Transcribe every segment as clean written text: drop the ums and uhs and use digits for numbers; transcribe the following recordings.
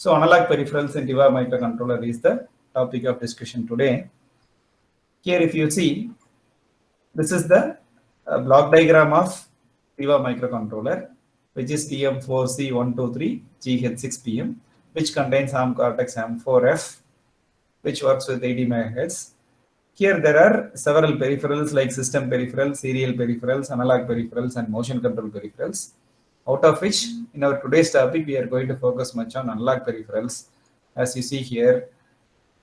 So analog peripherals in TIVA microcontroller is the topic of discussion today. Here if you see, this is the block diagram of TIVA microcontroller, which is TM4C123GH6PM, which contains ARM Cortex M4F, which works with 80 MHz. Here there are several peripherals like system peripherals, serial peripherals, analog peripherals, and motion control peripherals. Out of which, in our today's topic, we are going to focus much on analog peripherals. As you see here,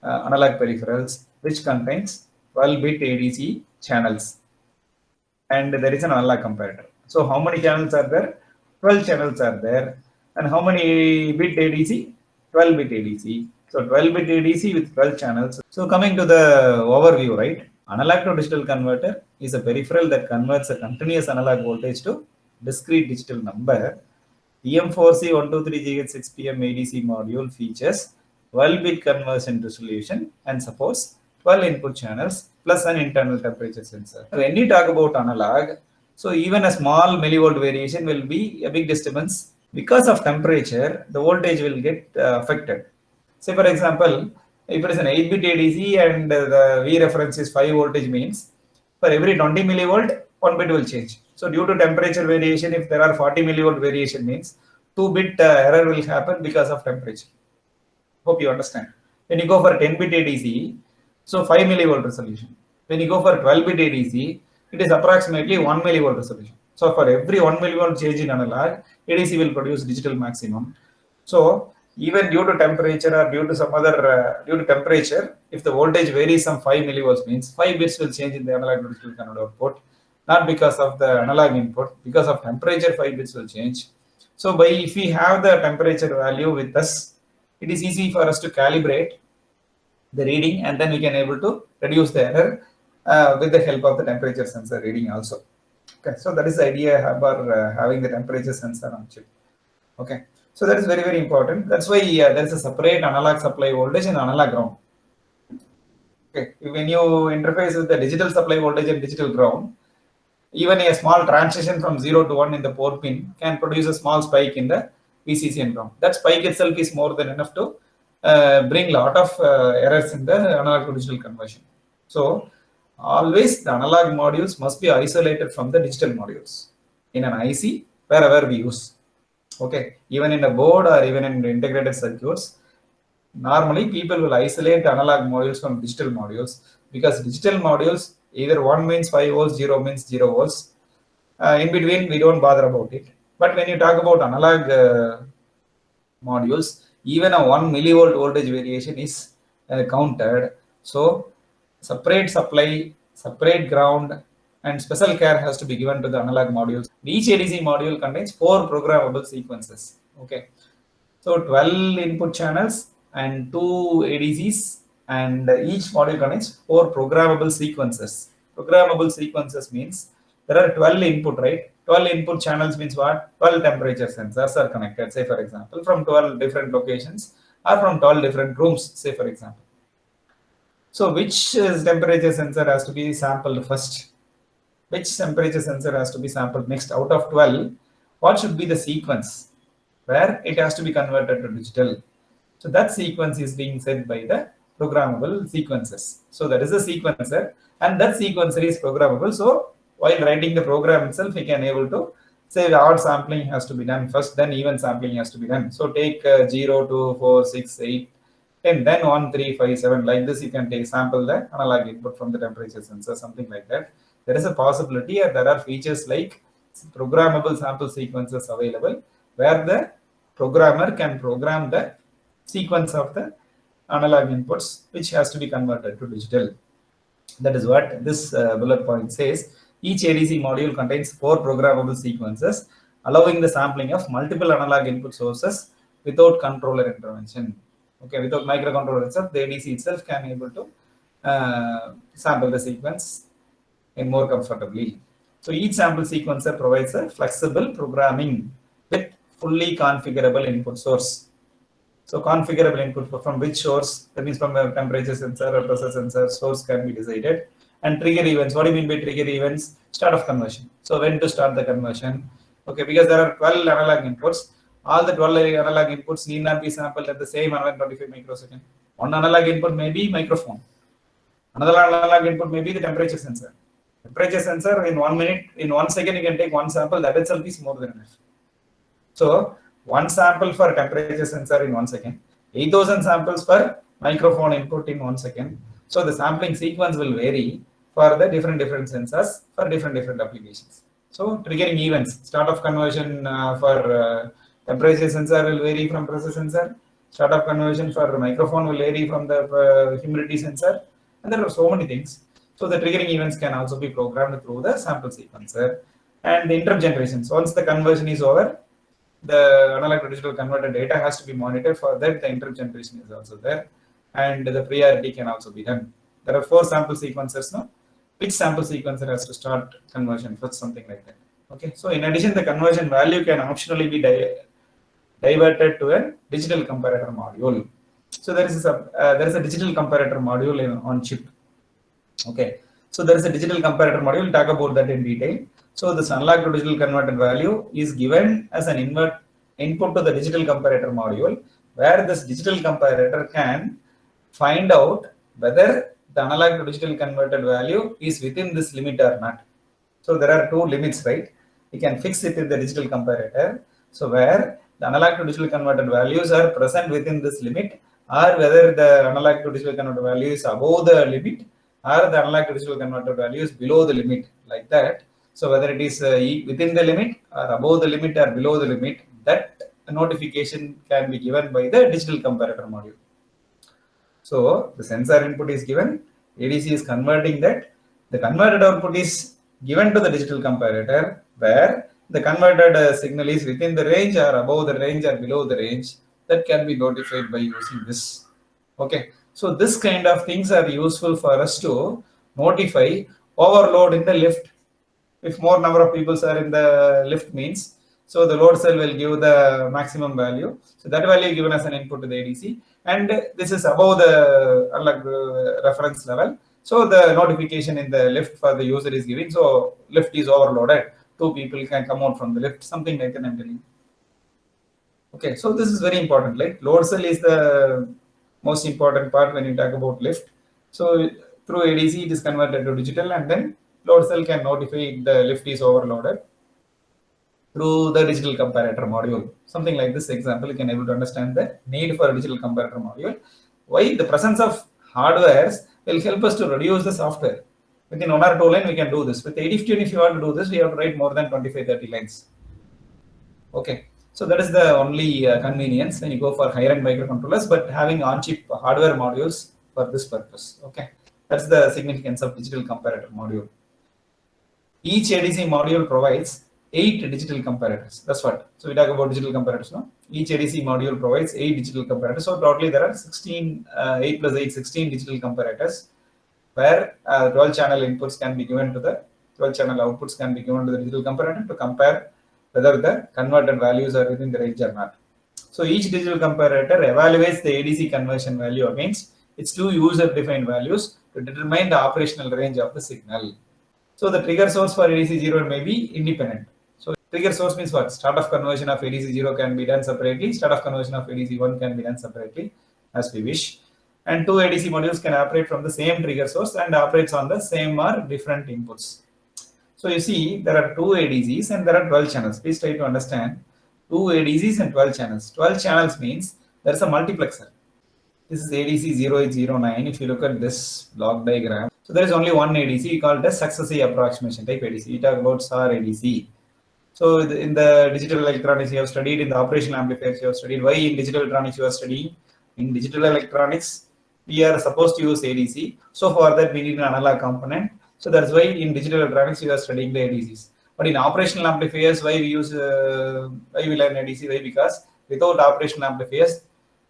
analog peripherals, which contains 12-bit ADC channels. And there is an analog comparator. So how many channels are there? 12 channels are there. And how many bit ADC? 12-bit ADC. So 12-bit ADC with 12 channels. So coming to the overview, right? Analog to digital converter is a peripheral that converts a continuous analog voltage to discrete digital number. TM4C123GH6PM ADC module features 12-bit conversion resolution and supports 12 input channels plus an internal temperature sensor. When we talk about analog, so even a small millivolt variation will be a big disturbance. Because of temperature, the voltage will get affected. Say for example, if it is an 8-bit ADC and the V reference is 5 voltage means for every 20 millivolt, 1 bit will change. So due to temperature variation, if there are 40 millivolt variation means 2-bit error will happen because of temperature. Hope you understand. When you go for 10-bit ADC, so 5 millivolt resolution. When you go for 12-bit ADC, it is approximately 1 millivolt resolution. So for every 1 millivolt change in analog, ADC will produce digital maximum. So even due to temperature or due to some other due to temperature, if the voltage varies some 5 millivolts means 5 bits will change in the analog to digital converter output, not because of the analog input, because of temperature 5 bits will change. So if we have the temperature value with us, it is easy for us to calibrate the reading, and then we can able to reduce the error with the help of the temperature sensor reading also. Okay, so that is the idea about having the temperature sensor on chip. Okay, so that is very, very important. That's why there is a separate analog supply voltage and analog ground. Okay, when you interface with the digital supply voltage and digital ground, even a small transition from 0 to 1 in the port pin can produce a small spike in the VCC and ground. That spike itself is more than enough to bring a lot of errors in the analog to digital conversion. So always the analog modules must be isolated from the digital modules in an IC wherever we use. Okay, even in a board or even in integrated circuits, normally people will isolate the analog modules from digital modules, because digital modules either 1 means 5 volts, 0 means 0 volts. In between, we don't bother about it. But when you talk about analog modules, even a 1 millivolt voltage variation is counted. So separate supply, separate ground, and special care has to be given to the analog modules. Each ADC module contains 4 programmable sequences. Okay, so 12 input channels and 2 ADCs, and each module contains 4 programmable sequences. Programmable sequences means there are 12 input, right? 12 input channels means what? 12 temperature sensors are connected, say for example, from 12 different locations or from 12 different rooms, say for example. So which temperature sensor has to be sampled first? Which temperature sensor has to be sampled next? Out of 12, what should be the sequence where it has to be converted to digital? So that sequence is being set by the programmable sequences. So that is a sequencer, and that sequencer is programmable. So while writing the program itself, we can able to say the odd sampling has to be done first, then even sampling has to be done. So take 0, 2, 4, 6, 8, 10, then 1, 3, 5, 7, like this. You can take sample the analog input from the temperature sensor, something like that. There is a possibility, and there are features like programmable sample sequences available, where the programmer can program the sequence of the analog inputs, which has to be converted to digital. That is what this bullet point says. Each ADC module contains 4 programmable sequences, allowing the sampling of multiple analog input sources without controller intervention. Okay, without microcontroller itself, the ADC itself can able to sample the sequence in more comfortably. So each sample sequencer provides a flexible programming with fully configurable input source. So configurable input from which source? That means from a temperature sensor or pressure sensor source can be decided. And trigger events. What do you mean by trigger events? Start of conversion. So when to start the conversion? Okay, because there are 12 analog inputs. all the 12 analog inputs need not be sampled at the same 125 microsecond. One analog input may be microphone. Another analog input may be the temperature sensor. Temperature sensor in 1 minute, in 1 second, you can take one sample. That itself is more than enough. So one sample for temperature sensor in 1 second, 8,000 samples for microphone input in 1 second. So the sampling sequence will vary for the different sensors for different applications. So triggering events, start of conversion for temperature sensor will vary from pressure sensor. Start of conversion for microphone will vary from the humidity sensor, and there are so many things. So the triggering events can also be programmed through the sample sequencer. And the interrupt generations. Once the conversion is over, the analog to digital converter data has to be monitored. For that, the interrupt generation is also there, and the priority can also be done. There are 4 sample sequencers now. Which sample sequencer has to start conversion first, something like that. Okay. So in addition, the conversion value can optionally be diverted to a digital comparator module. So there is a digital comparator module on chip. Okay. So there is a digital comparator module. We'll talk about that in detail. So this analog to digital converted value is given as an input to the digital comparator module, where this digital comparator can find out whether the analog to digital converted value is within this limit or not. So there are 2 limits, right? We can fix it in the digital comparator. So where the analog to digital converted values are present within this limit, or whether the analog to digital converted value is above the limit, or the analog to digital converted value is below the limit, like that. So whether it is within the limit or above the limit or below the limit, that notification can be given by the digital comparator module. So the sensor input is given, ADC is converting that, the converted output is given to the digital comparator, where the converted signal is within the range or above the range or below the range. That can be notified by using this. Okay. So this kind of things are useful for us to notify overload in the lift. If more number of people are in the lift means, so the load cell will give the maximum value. So that value given as an input to the ADC, and this is above the reference level. So the notification in the lift for the user is giving. So lift is overloaded. 2 people can come out from the lift. Something like that I'm telling. Okay, so this is very important. Like load cell is the most important part when you talk about lift. So through ADC it is converted to digital, and then load cell can notify the lift is overloaded through the digital comparator module. Something like this example, you can able to understand the need for a digital comparator module. Why? The presence of hardwares will help us to reduce the software. Within 1 or 2 lines, we can do this. With 8015, if you want to do this, we have to write more than 25-30 lines. Okay. So that is the only convenience when you go for higher-end microcontrollers, but having on-chip hardware modules for this purpose. Okay. That's the significance of digital comparator module. Each ADC module provides 8 digital comparators. That's what. So we talk about digital comparators now. Each ADC module provides 8 digital comparators. So totally there are 16, 8 plus 8, 16 digital comparators, where 12 channel inputs can be given to the 12 channel outputs can be given to the digital comparator to compare whether the converted values are within the range or not. So each digital comparator evaluates the ADC conversion value against its 2 user-defined values to determine the operational range of the signal. So the trigger source for ADC 0 may be independent. So trigger source means what? Start of conversion of ADC 0 can be done separately. Start of conversion of ADC 1 can be done separately as we wish. And 2 ADC modules can operate from the same trigger source and operates on the same or different inputs. So you see, there are 2 ADCs and there are 12 channels. Please try to understand 2 ADCs and 12 channels. 12 channels means there is a multiplexer. This is ADC 0809. If you look at this block diagram, so there is only one ADC. We call it as successive approximation type ADC. We talk about SAR ADC. So in the digital electronics you have studied, in the operational amplifiers you have studied. Why in digital electronics you are studying? In digital electronics, we are supposed to use ADC. So for that we need an analog component. So that's why in digital electronics you are studying the ADCs. But in operational amplifiers, why we learn ADC? Why? Because without operational amplifiers,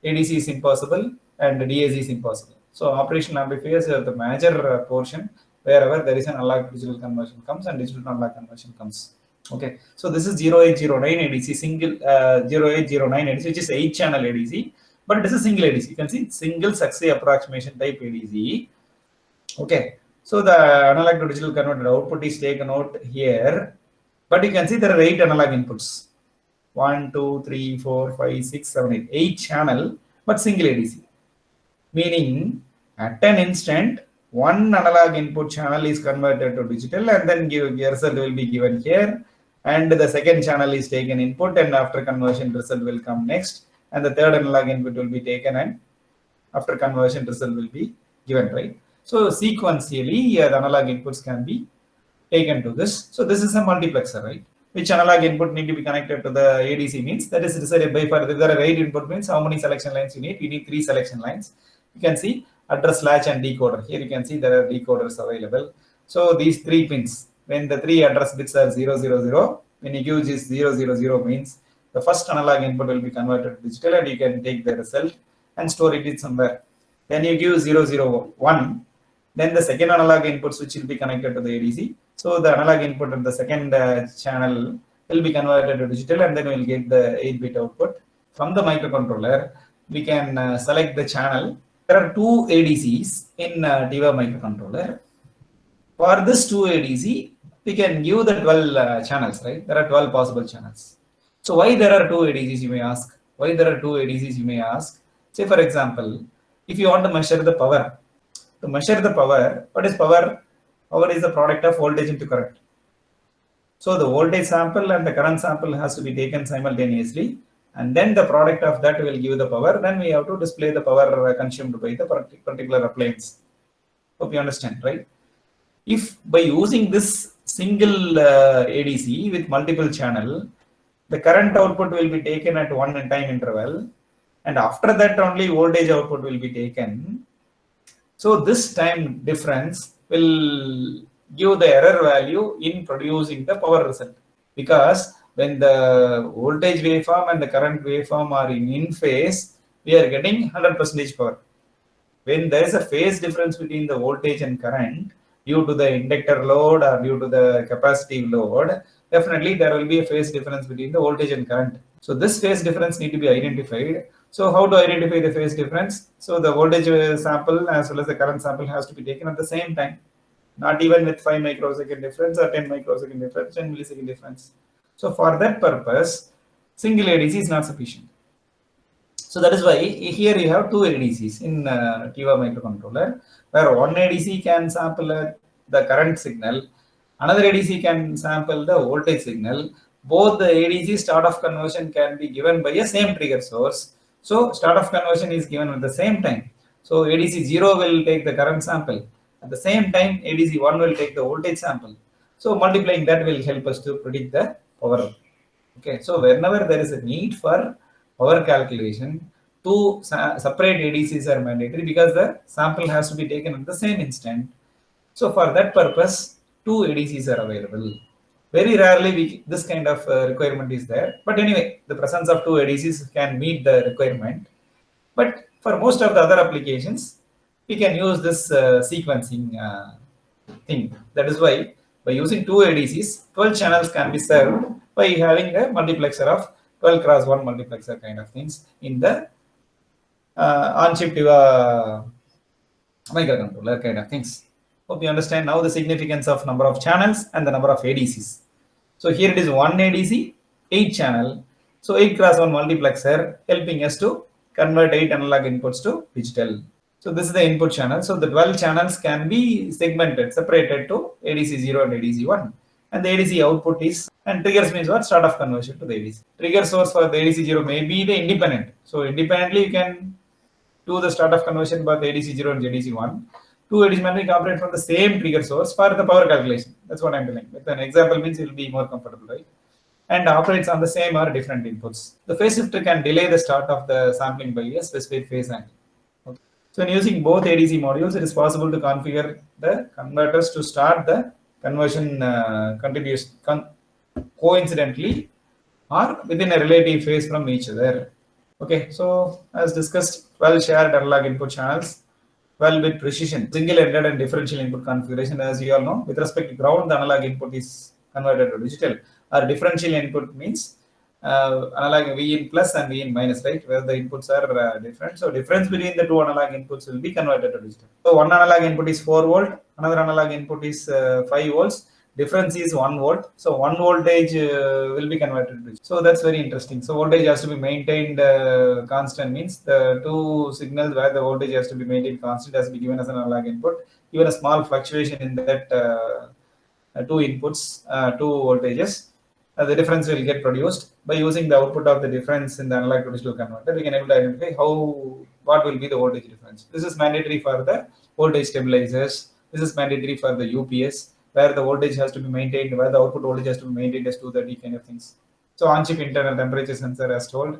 ADC is impossible and DAC is impossible. So operational amplifiers are the major portion wherever there is an analog digital conversion comes and digital to analog conversion comes. Okay, so this is 0809 ADC, single 0809 ADC, which is 8 channel ADC, but it is a single ADC. You can see single successive approximation type ADC. Okay, so the analog to digital converted output is taken out here, but you can see there are 8 analog inputs. 1, 2, 3, 4, 5, 6, 7, 8, 8 channel, but single ADC. Meaning at an instant, one analog input channel is converted to digital and then result will be given here. And the second channel is taken input, and after conversion result will come next. And the third analog input will be taken, and after conversion result will be given, right? So sequentially, the analog inputs can be taken to this. So this is a multiplexer, right? Which analog input need to be connected to the ADC means that is decided by, for if there are 8 input means how many selection lines you need? You need 3 selection lines. You can see address, latch and decoder. Here you can see there are decoders available. So these 3 pins, when the 3 address bits are 000, when you use this 000 means the first analog input will be converted to digital, and you can take the result and store it somewhere. Then you give 001, then the second analog input switch will be connected to the ADC. So the analog input of the second channel will be converted to digital, and then we'll get the 8-bit output. From the microcontroller, we can select the channel. There are 2 ADCs in TIVA microcontroller. For this 2 ADC, we can give the 12 channels, right? There are 12 possible channels. So why there are 2 ADCs, you may ask? Why there are 2 ADCs, you may ask? Say for example, if you want to measure the power, what is power? Power is the product of voltage into current. So the voltage sample and the current sample has to be taken simultaneously, and then the product of that will give the power. Then we have to display the power consumed by the particular appliance. Hope you understand, right? If by using this single ADC with multiple channel, the current output will be taken at one time interval, and after that only voltage output will be taken. So this time difference will give the error value in producing the power result, because when the voltage waveform and the current waveform are in phase, we are getting 100% power. When there is a phase difference between the voltage and current due to the inductor load or due to the capacitive load, definitely there will be a phase difference between the voltage and current. So this phase difference need to be identified. So how to identify the phase difference? So the voltage sample as well as the current sample has to be taken at the same time, not even with 5 microsecond difference or 10 microsecond difference, 10 millisecond difference. So for that purpose, single ADC is not sufficient. So that is why here you have 2 ADCs in TIVA microcontroller, where one ADC can sample the current signal, another ADC can sample the voltage signal. Both the ADC start of conversion can be given by a same trigger source. So start of conversion is given at the same time. So ADC 0 will take the current sample. At the same time, ADC 1 will take the voltage sample. So multiplying that will help us to predict the power. Okay, so whenever there is a need for power calculation, 2 separate ADCs are mandatory because the sample has to be taken at the same instant. So for that purpose, 2 ADCs are available. Very rarely this kind of requirement is there. But anyway, the presence of 2 ADCs can meet the requirement. But for most of the other applications, we can use this sequencing thing. That is why by using 2 ADCs, 12 channels can be served by having a multiplexer of 12 cross 1 multiplexer kind of things in the on-chip TIVA microcontroller kind of things. Hope you understand now the significance of number of channels and the number of ADCs. So here it is 1 ADC, 8 channel. So 8 cross 1 multiplexer helping us to convert 8 analog inputs to digital. So this is the input channel. So the 12 channels can be segmented, separated to ADC 0 and ADC 1. And the ADC output is, and triggers means what? Start of conversion to the ADC. Trigger source for the ADC 0 may be the independent. So independently you can do the start of conversion by the ADC 0 and ADC 1. 2 ADC can operate from the same trigger source for the power calculation. That's what I'm telling. With an example means it will be more comfortable, right? And operates on the same or different inputs. The phase shifter can delay the start of the sampling by a specific phase angle. Okay. So in using both ADC modules, it is possible to configure the converters to start the conversion coincidentally or within a relative phase from each other. Okay, so as discussed, 12 shared analog input channels, 12 with precision, single-ended and differential input configuration. As you all know, with respect to ground, the analog input is converted to digital. Or differential input means analog Vin plus and Vin minus, right? Where the inputs are different. So difference between the 2 analog inputs will be converted to digital. So one analog input is 4 volt, another analog input is 5 volts. difference is 1 volt, so 1 voltage will be converted to, so that's very interesting. So voltage has to be maintained constant, means the two signals where the voltage has to be maintained constant has to be given as an analog input. Even a small fluctuation in that two inputs, two voltages, the difference will get produced. By using the output of the difference in the analog to digital converter, we can able to identify what will be the voltage difference. This is mandatory for the voltage stabilizers. This is mandatory for the UPS, where the voltage has to be maintained, where the output voltage has to be maintained as 230 kind of things. So on-chip internal temperature sensor as told,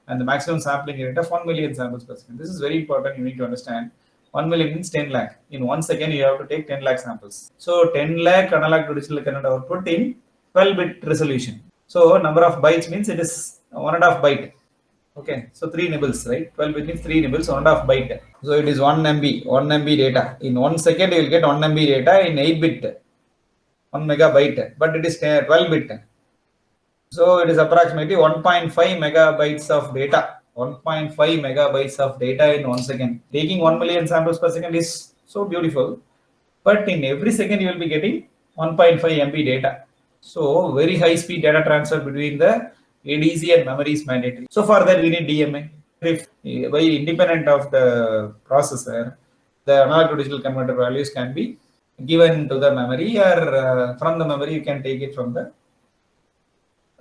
and the maximum sampling rate of 1 million samples per second. This is very important. You need to understand. 1 million means 10 lakh. In 1 second, you have to take 10 lakh samples. So 10 lakh analog to digital converter output in 12-bit resolution. So number of bytes means it is 1.5 byte. Okay, so 3 nibbles, right? 12-bit means 3 nibbles, 1.5 byte. So it is 1 MB data. In 1 second, you will get 1 MB data in 8-bit, 1 megabyte, but it is 12-bit. So it is approximately 1.5 megabytes of data. 1.5 megabytes of data in 1 second. Taking 1 million samples per second is so beautiful, but in every second you will be getting 1.5 MB data. So very high speed data transfer between the ADC and memory is mandatory. So for that we need DMA. If by independent of the processor, the analog to digital converter values can be given to the memory, or from the memory you can take it from the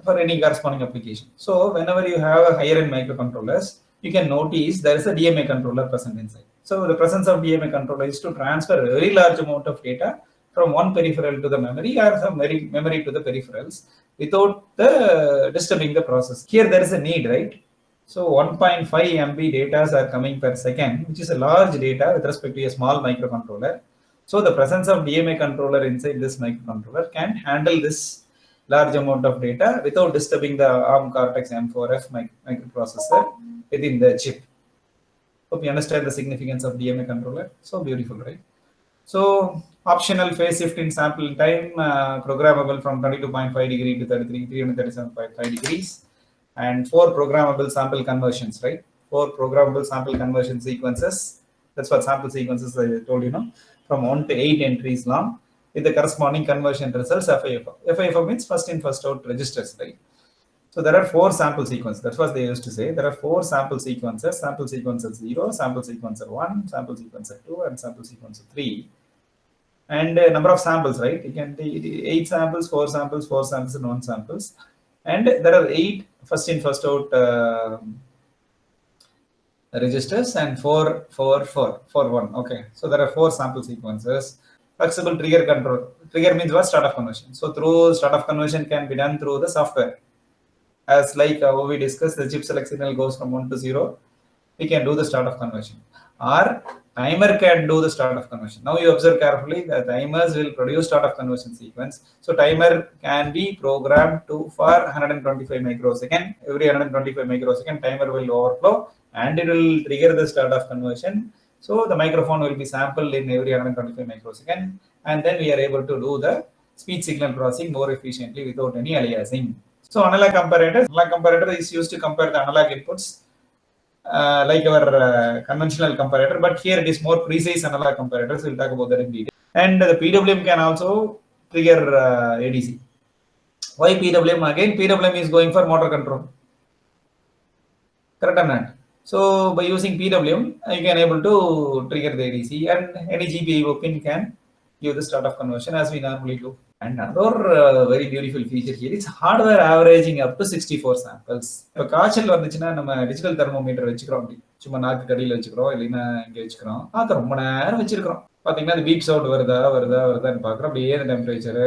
for any corresponding application. So whenever you have a higher end microcontrollers, you can notice there is a DMA controller present inside. So the presence of DMA controller is to transfer a very large amount of data from one peripheral to the memory, or from memory to the peripherals, without disturbing the process. Here there is a need, right? So 1.5 MB data are coming per second, which is a large data with respect to a small microcontroller. So the presence of DMA controller inside this microcontroller can handle this large amount of data without disturbing the ARM Cortex M4F microprocessor within the chip. Hope you understand the significance of DMA controller. So beautiful, right? So optional phase shift in sample time, programmable from 22.5 degree to 337.5 degrees, and 4 programmable sample conversions, right? 4 programmable sample conversion sequences. That's what sample sequences I told you, from 1 to 8 entries long, with the corresponding conversion results FIFO. FIFO means first in first out registers, right? So there are 4 sample sequences. That's what they used to say. There are 4 sample sequences: sample sequencer 0, sample sequencer 1, sample sequencer 2, and sample sequencer 3. And number of samples, right? You can take 8 samples, 4 samples, 4 samples, and 1 samples. And there are 8 first in first out registers, and 4 for 1. Okay, so there are 4 sample sequences. Flexible trigger control. Trigger means what? Start of conversion. So through start of conversion can be done through the software. As like how we discussed, the chip select signal goes from 1 to 0. We can do the start of conversion. Or timer can do the start of conversion. Now you observe carefully, the timers will produce start of conversion sequence. So timer can be programmed for 125 microsecond. Every 125 microsecond, timer will overflow and it will trigger the start of conversion. So the microphone will be sampled in every 125 microsecond, and then we are able to do the speech signal processing more efficiently without any aliasing. So analog comparator is used to compare the analog inputs, like our conventional comparator, but here it is more precise analog comparators. We'll talk about that in detail. And the PWM can also trigger ADC. Why PWM? Again, PWM is going for motor control. Correct or not? So by using PWM, you can able to trigger the ADC, and any GPIO pin can give the start of conversion as we normally do. And another very beautiful feature here is hardware averaging up to 64 samples. இப்போ காய்ச்சல் வந்துச்சுன்னா நம்ம digital thermometer வச்சுக்கிறோம், அப்படி சும்மா நாக்கு கடியில் வச்சுக்கிறோம், இல்லைன்னா இங்கே வச்சுக்கிறோம். அது ரொம்ப நேரம் வச்சிருக்கிறோம். பார்த்தீங்கன்னா அது பீப் சவுண்ட் வருதான்னு பார்க்குறோம். அப்படியே அந்த டெம்பரேச்சரு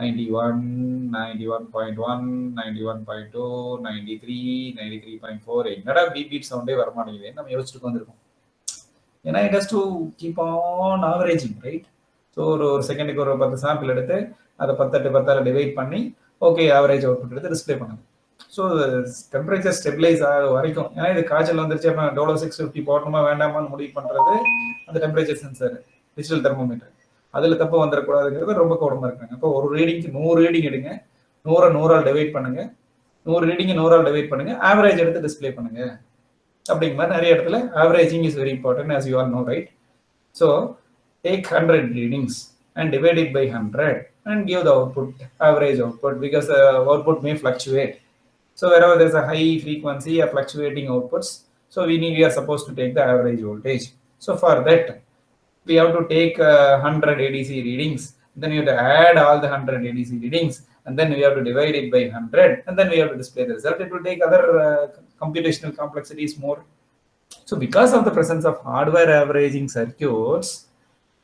91, 91.1, 91.2, 93, 93.4. என்னடா பீப் சவுண்டே வரமாட்டேங்குது நம்ம யோசிச்சுட்டு வந்திருக்கோம். ஏன்னா it has to keep on averaging, right? So ஒரு செகண்டுக்கு ஒரு 10 சாம்பிள் எடுத்து அதை 10 டிவைட் பண்ணி ஓகே ஆவரேஜ் அவுட்புட் எடுத்து டிஸ்பிளே பண்ணுங்க. ஸோ டெம்பரேச்சர் ஸ்டெபிளைஸ் ஆக வரைக்கும், ஏன்னா இது காய்ச்சல் வந்துருச்சு அப்படின்னா டோலோ 650 போடணுமா வேண்டாமான்னு முடிவு பண்ணுறது அந்த டெம்பரேச்சர் சென்சர், டிஜிட்டல் தெர்மோமீட்டர். அதில் தப்பு வந்துடக்கூடாதுங்கிறது ரொம்ப கவனமாக இருக்காங்க. அப்போ ஒரு ரீடிங்க்கு 100 ரீடிங் எடுங்க, 100 டிவைட் பண்ணுங்க, 100 ரீடிங் 100 டிவைட் பண்ணுங்க, ஆவரேஜ் எடுத்து டிஸ்பிளே பண்ணுங்க. அப்படிங்கிற மாதிரி நிறைய இடத்துல averaging is very important, as you all know, right? So take 100 readings and divide it by 100 and give the output, average output, because the output may fluctuate. So wherever there's a high frequency or fluctuating outputs, so we are supposed to take the average voltage. So for that, we have to take 100 ADC readings, then you have to add all the 100 ADC readings, and then we have to divide it by 100, and then we have to display the result. It will take other computational complexities more. So because of the presence of hardware averaging circuits,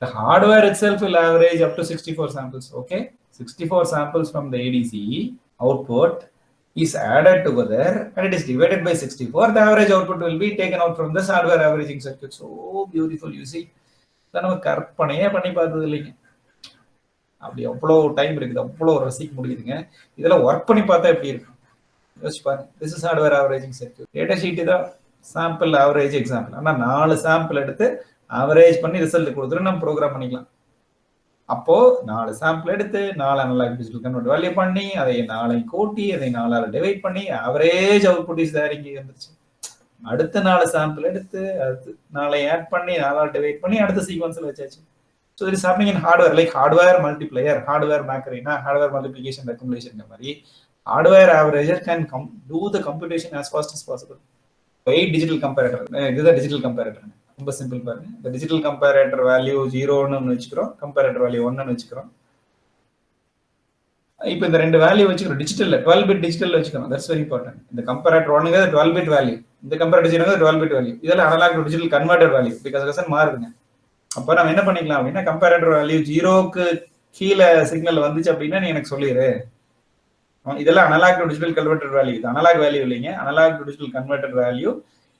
the hardware itself will average up to 64 samples. Okay, 64 samples from the ADC output is added together and it is divided by 64. The average output will be taken out from this hardware averaging circuit. So beautiful, you see. நம்ம கற்பனையே பண்ணி பார்த்தது இல்லைங்க. அப்படி அவ்வளோ time இருக்குது, அவ்வளோ ரசிக்க முடியுதுங்க. இதெல்லாம் ஒர்க் பண்ணி பார்த்தா எப்படி இருக்கும் யோசிச்சு பாருங்க. This is hardware averaging circuit. Data sheet தான் சாம்பிள் ஆவரேஜ் எக்ஸாம்பிள். ஆனால் 4 சாம்பிள் எடுத்து ஆவரேஜ் பண்ணி ரிசல்ட் கொடுத்துட்டு நம்ம ப்ரோக்ராம் பண்ணிக்கலாம். அப்போ 4 சாம்பிள் எடுத்து 4 அனலாக் டிஜிட்டல் கன்வெர்ட் வேல்யூ பண்ணி அதை 4 கூட்டி அதை 4 டிவைட் பண்ணி ஆவரேஜ் அவுட்புட் இஸ் தேர் இங்கே வந்துருச்சு. அடுத்த 4 சாம்பிள் எடுத்து அடுத்து 4 ஆட் பண்ணி 4 டிவைட் பண்ணி அடுத்த சீக்வன்ஸ்ல வச்சாச்சு. So it is happening in hardware, like hardware multiplier, hardware மேக்கரினா ஹார்ட்வேர் மல்டிப்ளிகேஷன் அக்குமுலேஷன் மாதிரி hardware averager can do the computation as fast as possible. 8 digital comparator, இதுதான் டிஜிட்டல் கம்பேரேட்டர். ரொம்ப சிம்பிள் பாருங்க. இந்த டிஜிட்டல் கம்பேரேட்டர் வேல்யூ 0ன்னு வச்சுக்கிறோம், comparator value 1ன்னு வச்சுக்கிறோம். இப்போ இந்த ரெண்டு வேல்யூ வச்சுக்கிறோம். டிஜிட்டல் 12 பிட் டிஜிட்டல் வச்சுக்கிறோம். That's very important. இந்த கம்பேரேட்டர் 1ங்கிறது 12 பிட் வேல்யூ, இந்த கம்பேரேட்டர் 0ங்கிறது 12 பிட் வேல்யூ. இதெல்லாம் analogue to digital converter value because மாறுதுங்க. அப்போ நம்ம என்ன பண்ணிக்கலாம் அப்படின்னா, கம்பேரேட்டர் வேல்யூ 0க்கு கீழே சிக்னல் வந்துச்சு அப்படின்னா நீ எனக்கு சொல்லிடு. இதெல்லாம் analogue to digital converter value. இது அனலாக் வேல்யூ இல்லைங்க, analogue to digital converter value.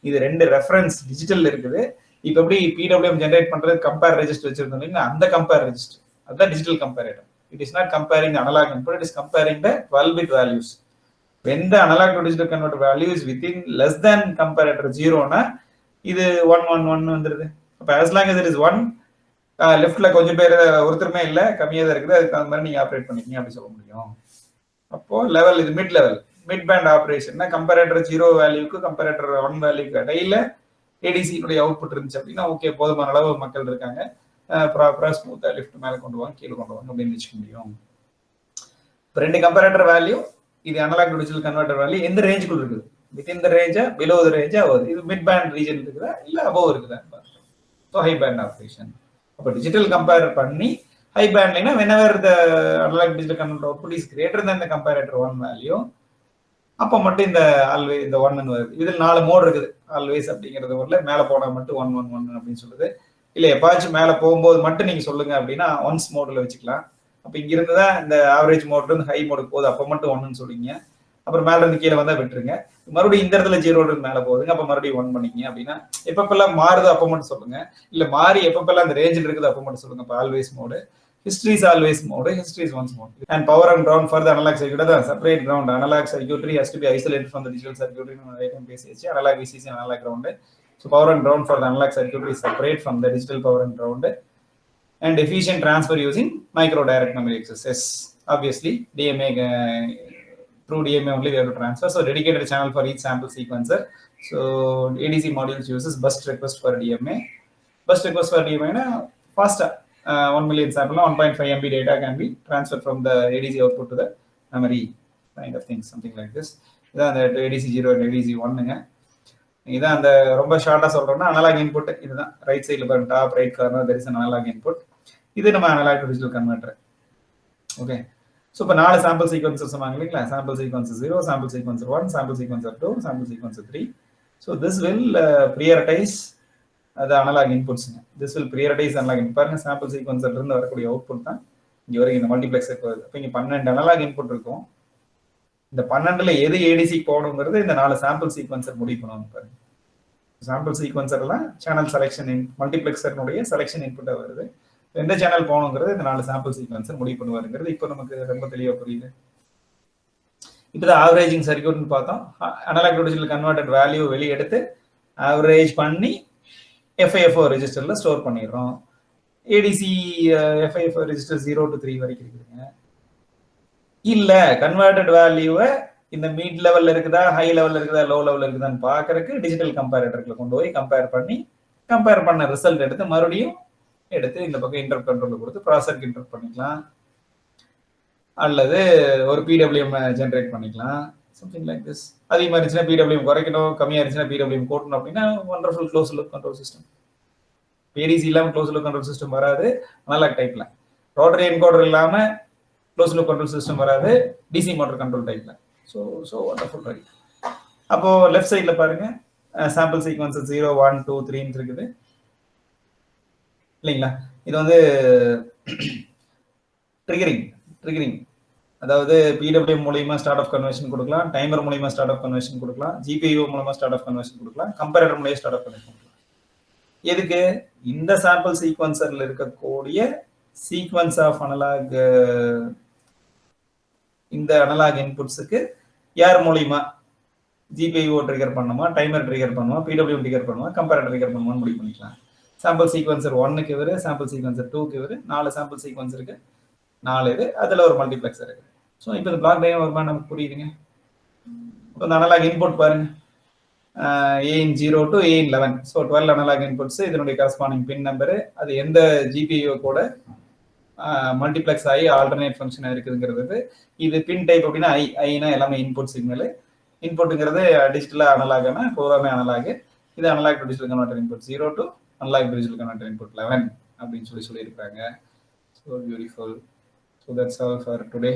இது ரெண்டு ரெஃபரன்ஸ் டிஜிட்டல் இருக்குது. இப்போ எப்படி பிடபிள்யூஎம் ஜென்ரேட் பண்றது கம்பேர் ரெஜிஸ்டர் வச்சிருந்தோம் இல்லைங்களா, அந்த கம்பேர் ரெஜிஸ்டர் அதுதான் digital comparator. It is not comparing the analog input, it is comparing the 12-bit values. When the analog to digital converter value is within less than comparator 0, na, இது 1 1 1 வந்துருது. அப்போ as long as it is 1, லெஃப்ட்ல கொஞ்சம் பேர் ஒருத்தருமே இல்லை, கம்மியாக தான் இருக்குது, அதுக்கு அந்த மாதிரி நீங்கள் ஆப்ரேட் பண்ணிக்கிங்க அப்படி சொல்ல முடியும். அப்போ லெவல் இது மிட் லெவல், மிட் பேண்ட் ஆப்ரேஷன்னா கம்பேரேட்டர் 0 வேல்யூக்கு கம்பேரேட்டர் 1 வேல்யூக்கு இடையில ஏடிசியினுடைய அவுட்புட் இருந்துச்சு அப்படின்னா ஓகே, போதுமான அளவு மக்கள் இருக்காங்க, ப்ராப்பராக ஸ்மூத்தாக லிஃப்ட் மேலே கொண்டு வாங்க கீழே கொண்டு வாங்க அப்படின்னு வச்சுக்க முடியும். இப்போ ரெண்டு கம்பேரேட்டர் வேல்யூ, இது analogue to digital converter value எந்த ரேஞ்சுக்குள்ள இருக்குது, வித்தின் த ரேஞ்சா பிலோ த ரேஞ்சா வருது, இது மிட் பேண்ட் ரீஜன் இருக்குதா இல்லை அபோவ் இருக்குதா. So high band operation. அப்போ டிஜிட்டல் கம்பேர் பண்ணி ஹை பேண்ட்னா whenever the analog digital converter output is greater than the comparator 1 value, அப்போ மட்டும் இந்த ஆல்வேஸ் இந்த 1 வருது. இதில் 4 மோட் இருக்குது. ஆல்வேஸ் அப்படிங்கிறது வரல, மேலே போனால் மட்டும் 1 1 1 அப்படின்னு சொல்லுது. இல்லை எப்பாச்சும் மேலே போகும்போது மட்டும் நீங்கள் சொல்லுங்க அப்படின்னா ஒன்ஸ் மோடில் வச்சுக்கலாம். அப்போ இங்கிருந்து தான் இந்த ஆவரேஜ் மோட்லேருந்து ஹை மோடுக்கு போகுது, அப்போ மட்டும் 1ன்னு சொல்லிங்க. அப்புறம் மேலே இருந்து கீழே வந்தால் விட்டுருங்க. மறுபடியும் இந்த இடத்துல 0 மேலே போகுதுங்க, அப்போ மறுபடியும் 1 பண்ணிங்க அப்படின்னா எப்பப்பெல்லாம் மாறுதோ அப்போ மட்டும் சொல்லுங்க. இல்லை மாறி எப்பப்பெல்லாம் அந்த ரேஞ்சில் இருக்குது அப்போ மட்டும் சொல்லுங்க. இப்போ always mode, history is always mode, history is once mode. And power and ground for the analog circuit, the separate ground. Analog circuitry has to be isolated from the digital circuitry. Analog VCC and analog ground. So power and ground for the analog circuitry is separate from the digital power and ground. And efficient transfer using micro direct memory access. Yes, obviously DMA, through DMA only we have to transfer. So dedicated channel for each sample sequencer. So ADC modules uses burst request for DMA. Burst request for DMA na faster. 1 million sample, 1.5 MB data can be transferred from the ADC output to the memory, kind of things, something like this. இதான் அந்த ADC 0 and ADC 1ங்க. இதான் அந்த ரொம்ப ஷார்ட்டாக சொல்கிறோம்னா analogue input இதுதான். Right சைடில் பாருங்க, top right corner there is an analogue input. இது நம்ம analogue to digital converter. Okay, so இப்போ 4 சாம்பிள் சீக்வன்சஸ் சொன்னாங்க இல்லைங்களா. Sample sequences 0, sample sequencer 1, sample sequencer 2, sample sequencer 3. So this will prioritise அது analogue இன்புட்ஸுங்க. This will prioritise analogue input. பாருங்க, sample சீக்வன்சர்லேருந்து வரக்கூடிய அவுட்புட் தான் இங்கே வரைக்கும் இந்த மல்டிப்ளெக்ஸருக்கு வருது. இப்போ இங்கே 12 அனலாக் இன்புட் இருக்கும். இந்த 12ல் எது ஏடிசி போகணுங்கிறது இந்த 4 சாம்பிள் சீக்வன்சர் முடிவு பண்ணுவாங்க. பாருங்க, சாம்பிள் சீக்வன்சர்லாம் சேனல் செலெக்ஷன் மல்டிப்ளெக்ஸர்னுடைய செலெக்ஷன் இன்புட்டாக வருது. எந்த சேனல் போகணுங்கிறது இந்த 4 சாம்பிள் சீக்வன்சர் முடிவு பண்ணுவாருங்கிறது இப்போ நமக்கு ரொம்ப தெளிவாக புரியுது. இப்போதான் ஆவரேஜிங் சர்க்யூட்னு பார்த்தோம். Analog to digital converted value வெளியே எடுத்து ஆவரேஜ் பண்ணி FIFO ரெஜிஸ்டர்ல ஸ்டோர் பண்ணிடுறோம். ADC FIFO ரெஜிஸ்டர் 0 to 3 வரைக்கும் இருக்குதுங்க. இல்ல கன்வெர்ட்டட் வேல்யூவை இந்த மிட் லெவல்ல இருக்குதா, ஹை லெவல்ல இருக்குதா, லோ லெவல்ல இருக்குதான்னு பாக்குறதுக்கு டிஜிட்டல் கம்பேரேட்டர்ல கொண்டு போய் கம்பேர் பண்ண ரிசல்ட் எடுத்து மறுபடியும் எடுத்து இந்த பக்கம் இன்டர்ப்ட் கண்ட்ரோல் கொடுத்து ப்ராசஸருக்கு இன்டர்ப்ட் பண்ணிக்கலாம். அல்லது ஒரு பிடபிள்யூஎம் ஜென்ரேட் பண்ணிக்கலாம், சம்திங் லைக் திஸ். அதிகமாக இருந்துச்சுன்னா பிடபிள்யூஎம் குறைக்கணும், கம்மியாக இருந்துச்சுன்னா பிடபிள்யூஎம் கூட்டணும் அப்படின்னா wonderful close loop control system. ADC இல்லாமல் க்ளோஸ் லூப் கண்ட்ரோல் சிஸ்டம் வராது அனலாக் டைப்ல. ரோட்டரி என்கோடர் இல்லாமல் க்ளோஸ் லூப் கண்ட்ரோல் சிஸ்டம் வராது டிசி மோட்டர் கண்ட்ரோல் டைப்ல. So wonderful right. அப்போ லெஃப்ட் சைட்ல பாருங்க சாம்பிள் சீக்வன்ஸ் 0, 1, 2, 3 இருக்குது இல்லைங்களா. இது வந்து ட்ரிகரிங், அதாவது பிடபிள்யூஎம் மூலியமா ஸ்டார்ட் ஆஃப் கன்வர்ஷன் கொடுக்கலாம், டைமர் மூலியமா ஸ்டார்ட் ஆஃப் கன்வர்ஷன் கொடுக்கலாம், ஜிபியூ மூலமா ஸ்டார்ட் ஆஃப் கன்வர்ஷன் கொடுக்கலாம், கம்பேரட்டர் மூலியம் ஸ்டார்ட் ஆஃப் கன்வர்ஷன் கொடுக்கலாம். எதுக்கு? இந்த சாம்பிள் சீக்வன்சர்ல இருக்கக்கூடிய சீக்வன்ஸ் ஆஃப் அனலாக், இந்த அனலாக் இன்புட்ஸுக்கு யார் மூலியமா ஜிபியூ ட்ரிகர் பண்ணுமா, டைமர் ட்ரிகர் பண்ணுமா, பிடபிள்யூஎம் ட்ரிகர் பண்ணுமா, கம்பேரட்டர் ட்ரிகர் பண்ணுமான்னு முடிவு பண்ணிக்கலாம். சாம்பிள் சீக்வன்சர் 1க்கு இவரு, சாம்பிள் சீக்வன்சர் 2க்கு இவரு, 4 சாம்பிள் சீக்வன்ஸ் இருக்கு, 4 இது, அதுல ஒரு மல்டிபிளெக்சர் இருக்கு. ஸோ இப்போ இந்த பிளாக் டயக்ராம் வருமா நமக்கு புரியுதுங்க. இப்போ இந்த அனலாக் இன்புட் பாருங்க, A0 to A11. So 12 analog inputs, இதனுடைய கரஸ்பாண்டிங் பின் நம்பரு, அது எந்த ஜிபியூ கூட மல்டிபிளெக்ஸ் ஆகி ஆல்டர்னேட் ஃபங்க்ஷன் இருக்குதுங்கிறது. இது பின் டைப் அப்படின்னா ஐனா எல்லாமே இன்புட் சிக்னல். இன்புட்டுங்கிறது டிஜிட்டலாக அனலாக்னா பூராமே அனலாக். இது analogue to digital converter input 0 to analog to digital converter input 11 அப்படின்னு சொல்லியிருக்காங்க. So beautiful. So that's all for today.